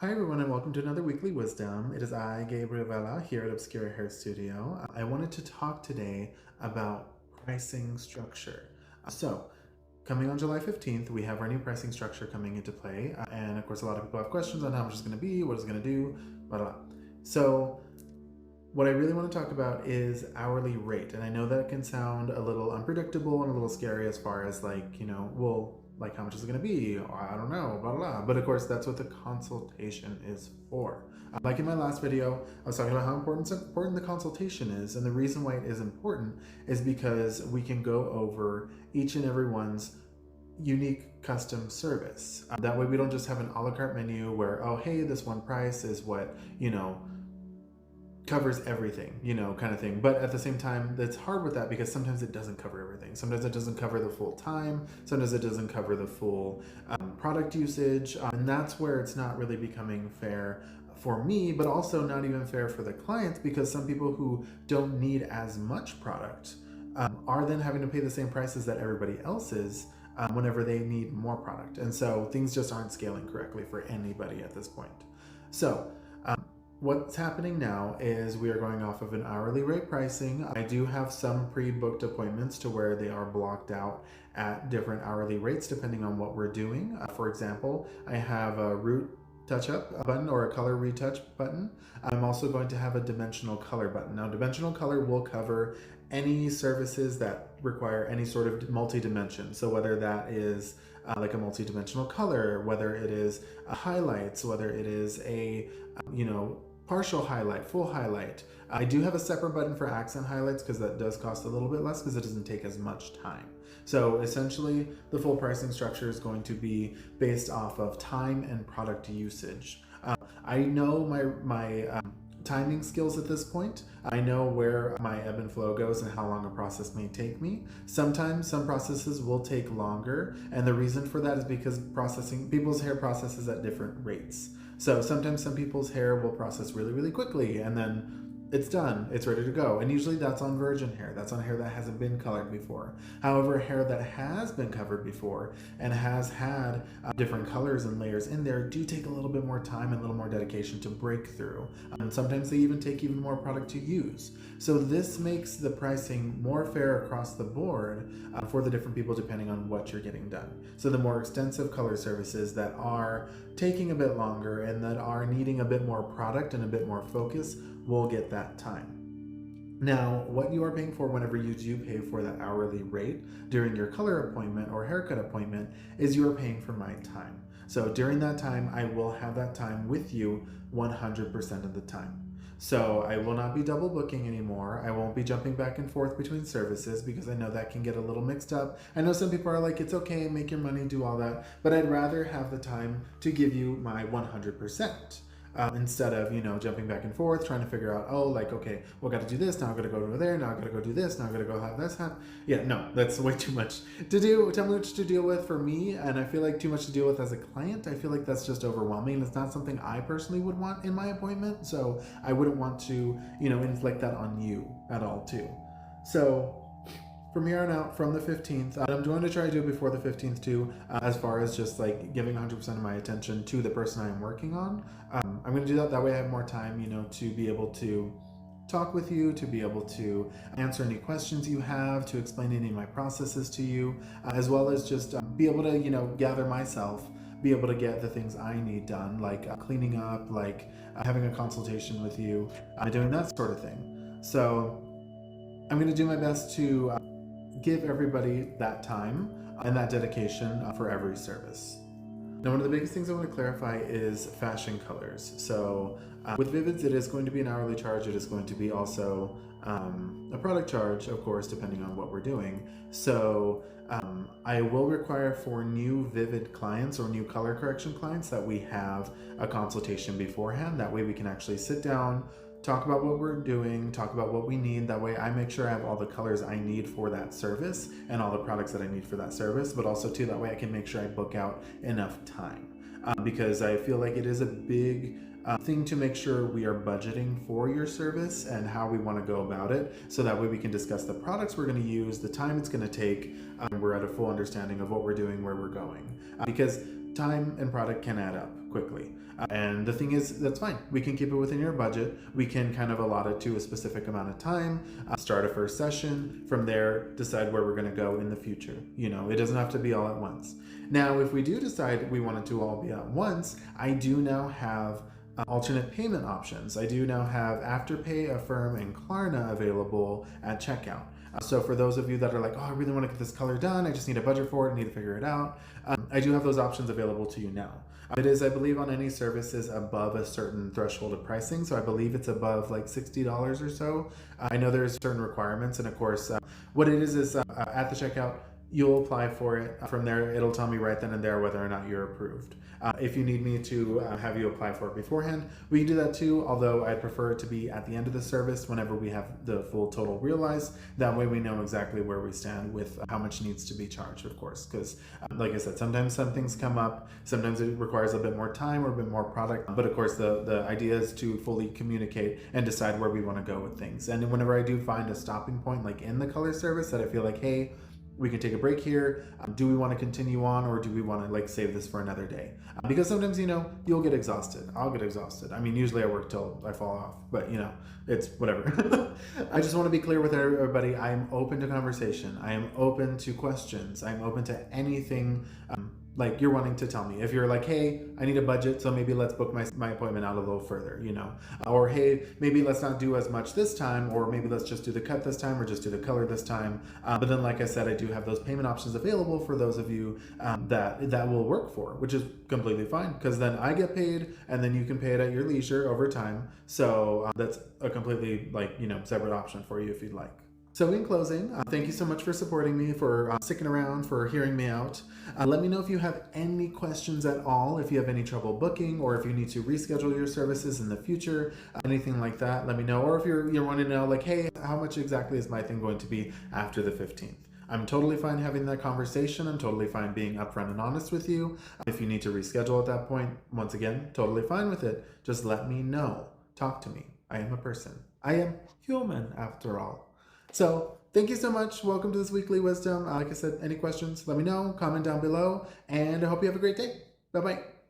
Hi everyone and welcome to another weekly wisdom. It is I, Gabriel Vela, here at Obscura Hair Studio. I wanted to talk today about pricing structure. So, coming on July 15th, we have our new pricing structure coming into play. And of course, a lot of people have questions on how much it's going to be, what it's going to do, blah, blah, blah. So, what I really want to talk about is hourly rate. And I know that it can sound a little unpredictable and a little scary as far as like how much is it going to be? Or, I don't know, blah, blah, blah. But of course, that's what the consultation is for. Like in my last video, I was talking about how important the consultation is. And the reason why it is important is because we can go over each and every one's unique custom service. That way we don't just have an a la carte menu where, oh, hey, this one price is what, covers everything, kind of thing. But at the same time, it's hard with that because sometimes it doesn't cover everything. Sometimes it doesn't cover the full time. Sometimes it doesn't cover the full product usage. And that's where it's not really becoming fair for me, but also not even fair for the clients, because some people who don't need as much product are then having to pay the same prices that everybody else is whenever they need more product. And so things just aren't scaling correctly for anybody at this point. So what's happening now is we are going off of an hourly rate pricing. I do have some pre-booked appointments to where they are blocked out at different hourly rates depending on what we're doing. For example, I have a root touch-up button or a color retouch button. I'm also going to have a dimensional color button. Now, dimensional color will cover any services that require any sort of multi-dimension. So whether that is like a multi-dimensional color, whether it is highlights, whether it is a, partial highlight, full highlight. I do have a separate button for accent highlights because that does cost a little bit less because it doesn't take as much time. So essentially, the full pricing structure is going to be based off of time and product usage. I know my timing skills at this point. I know where my ebb and flow goes and how long a process may take me. Sometimes some processes will take longer, and the reason for that is because people's hair processes at different rates. So sometimes some people's hair will process really, really quickly, and then it's done, it's ready to go. And usually that's on virgin hair. That's on hair that hasn't been colored before. However, hair that has been covered before and has had different colors and layers in there do take a little bit more time and a little more dedication to break through. And sometimes they even take even more product to use. So this makes the pricing more fair across the board for the different people depending on what you're getting done. So the more extensive color services that are taking a bit longer and that are needing a bit more product and a bit more focus will get that time. Now, what you are paying for whenever you do pay for that hourly rate during your color appointment or haircut appointment is you are paying for my time. So during that time, I will have that time with you 100% of the time. So I will not be double booking anymore. I won't be jumping back and forth between services because I know that can get a little mixed up. I know some people are like, it's okay, make your money, do all that. But I'd rather have the time to give you my 100%. Instead of, jumping back and forth, trying to figure out, okay, well, I got to do this, now I got to go over there, now I got to go do this, now I got to go have this happen. Yeah, no, that's way too much to do, too much to deal with for me, and I feel like too much to deal with as a client. I feel like that's just overwhelming. It's not something I personally would want in my appointment, so I wouldn't want to, inflict that on you at all, too. So from here on out, from the 15th, I'm going to try to do it before the 15th too, as far as just like giving 100% of my attention to the person I'm working on. I'm going to do that. That way I have more time, to be able to talk with you, to be able to answer any questions you have, to explain any of my processes to you, as well as just be able to, gather myself, be able to get the things I need done, like cleaning up, like having a consultation with you, doing that sort of thing. So I'm going to do my best to give everybody that time and that dedication for every service. Now, one of the biggest things I want to clarify is fashion colors. So with Vivids, it is going to be an hourly charge. It is going to be also a product charge, of course, depending on what we're doing. So I will require for new Vivid clients or new color correction clients that we have a consultation beforehand. That way we can actually sit down, talk about what we're doing, talk about what we need. That way I make sure I have all the colors I need for that service and all the products that I need for that service, but also too, that way I can make sure I book out enough time. Because I feel like it is a big thing to make sure we are budgeting for your service and how we want to go about it, so that way we can discuss the products we're going to use, the time it's going to take, and we're at a full understanding of what we're doing, where we're going. Because time and product can add up quickly. And the thing is, that's fine. We can keep it within your budget. We can kind of allot it to a specific amount of time, start a first session. From there, decide where we're going to go in the future. You know, it doesn't have to be all at once. Now, if we do decide we want it to all be at once, I do now have alternate payment options. I do now have Afterpay, Affirm, and Klarna available at checkout. So for those of you that are like, oh, I really want to get this color done, I just need a budget for it, I need to figure it out, I do have those options available to you now. It is, I believe, on any services above a certain threshold of pricing. So I believe it's above like $60 or so. I know there's certain requirements, and of course, what it is at the checkout, you'll apply for it. From there, it'll tell me right then and there whether or not you're approved. If you need me to have you apply for it beforehand, we can do that too, although I'd prefer it to be at the end of the service whenever we have the full total realized. That way we know exactly where we stand with how much needs to be charged, of course, because like I said, sometimes some things come up, sometimes it requires a bit more time or a bit more product, but of course the idea is to fully communicate and decide where we want to go with things. And whenever I do find a stopping point, like in the color service, that I feel like, hey, we can take a break here. Do we want to continue on, or do we want to like save this for another day? Because sometimes, you know, you'll get exhausted. I'll get exhausted. I mean, usually I work till I fall off, but you know, it's whatever. I just want to be clear with everybody. I'm open to conversation. I am open to questions. I'm open to anything like you're wanting to tell me. If you're like, hey, I need a budget, so maybe let's book my appointment out a little further, you know, or hey, maybe let's not do as much this time, or maybe let's just do the cut this time, or just do the color this time. But then, like I said, I do have those payment options available for those of you that will work for, which is completely fine, because then I get paid, and then you can pay it at your leisure over time. So that's a completely separate option for you if you'd like. So in closing, thank you so much for supporting me, for sticking around, for hearing me out. Let me know if you have any questions at all, if you have any trouble booking, or if you need to reschedule your services in the future, anything like that, let me know. Or if you're wanting to know, like, hey, how much exactly is my thing going to be after the 15th? I'm totally fine having that conversation. I'm totally fine being upfront and honest with you. If you need to reschedule at that point, once again, totally fine with it. Just let me know. Talk to me. I am a person. I am human, after all. So thank you so much. Welcome to this weekly wisdom. Like I said, any questions, let me know, comment down below, and I hope you have a great day. Bye-bye.